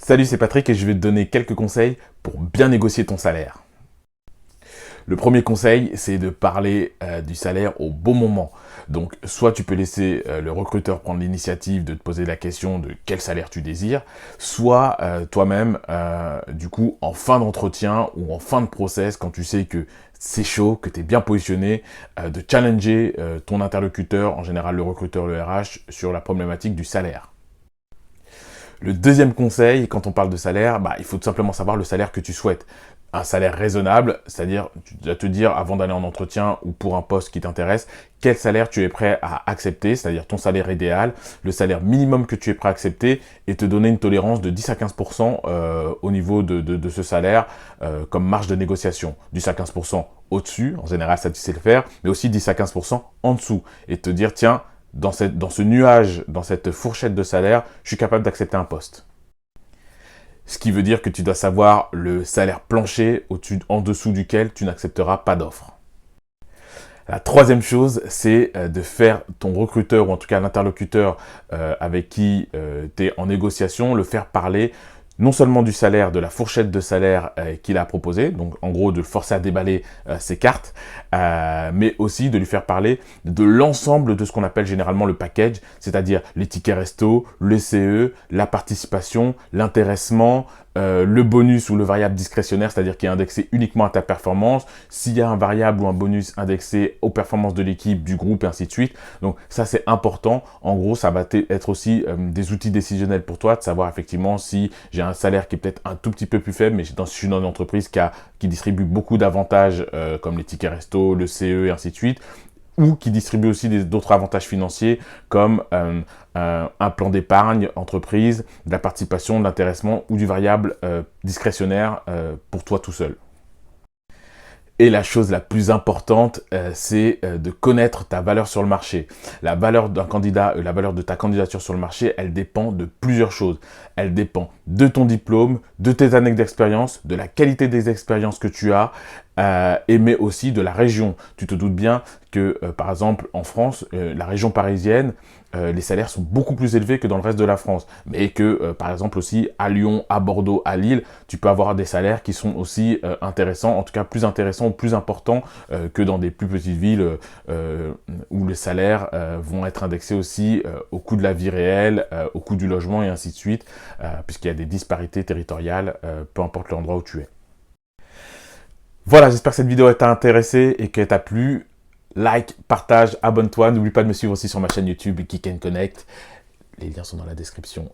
Salut, c'est Patrick et je vais te donner quelques conseils pour bien négocier ton salaire. Le premier conseil, c'est de parler du salaire au bon moment. Donc, soit tu peux laisser le recruteur prendre l'initiative de te poser la question de quel salaire tu désires, soit toi-même, du coup, en fin d'entretien ou en fin de process, quand tu sais que c'est chaud, que tu es bien positionné, de challenger ton interlocuteur, en général le recruteur, le RH, sur la problématique du salaire. Le deuxième conseil, quand on parle de salaire, il faut tout simplement savoir le salaire que tu souhaites. Un salaire raisonnable, c'est-à-dire tu dois te dire avant d'aller en entretien ou pour un poste qui t'intéresse, quel salaire tu es prêt à accepter, c'est-à-dire ton salaire idéal, le salaire minimum que tu es prêt à accepter et te donner une tolérance de 10 à 15% au niveau de ce salaire comme marge de négociation. 10 à 15% au-dessus, en général ça tu sais le faire, mais aussi 10 à 15% en dessous et te dire tiens, dans ce nuage, dans cette fourchette de salaire, je suis capable d'accepter un poste. Ce qui veut dire que tu dois savoir le salaire plancher en dessous duquel tu n'accepteras pas d'offre. La troisième chose, c'est de faire ton recruteur, ou en tout cas l'interlocuteur avec qui tu es en négociation, le faire parler non seulement du salaire, de la fourchette de salaire qu'il a proposé, donc en gros de le forcer à déballer ses cartes, mais aussi de lui faire parler de l'ensemble de ce qu'on appelle généralement le package, c'est-à-dire les tickets resto, le CE, la participation, l'intéressement, le bonus ou le variable discrétionnaire, c'est-à-dire qui est indexé uniquement à ta performance, s'il y a un variable ou un bonus indexé aux performances de l'équipe, du groupe et ainsi de suite. Donc ça c'est important. En gros, ça va être aussi des outils décisionnels pour toi, de savoir effectivement si j'ai un salaire qui est peut-être un tout petit peu plus faible, mais je suis dans une entreprise qui distribue beaucoup d'avantages comme les tickets resto, le CE et ainsi de suite, ou qui distribue aussi d'autres avantages financiers comme un plan d'épargne entreprise, de la participation, de l'intéressement ou du variable discrétionnaire pour toi tout seul. Et la chose la plus importante, c'est de connaître ta valeur sur le marché. La valeur d'un candidat, la valeur de ta candidature sur le marché, elle dépend de plusieurs choses. Elle dépend de ton diplôme, de tes années d'expérience, de la qualité des expériences que tu as, mais aussi de la région. Tu te doutes bien que, par exemple, en France, la région parisienne, les salaires sont beaucoup plus élevés que dans le reste de la France. Mais que, par exemple aussi, à Lyon, à Bordeaux, à Lille, tu peux avoir des salaires qui sont aussi intéressants, en tout cas plus intéressants ou plus importants que dans des plus petites villes où les salaires vont être indexés aussi au coût de la vie réelle, au coût du logement et ainsi de suite, puisqu'il y a des disparités territoriales, peu importe l'endroit où tu es. Voilà, j'espère que cette vidéo t'a intéressé et qu'elle t'a plu. Like, partage, abonne-toi. N'oublie pas de me suivre aussi sur ma chaîne YouTube Geek & Connect. Les liens sont dans la description.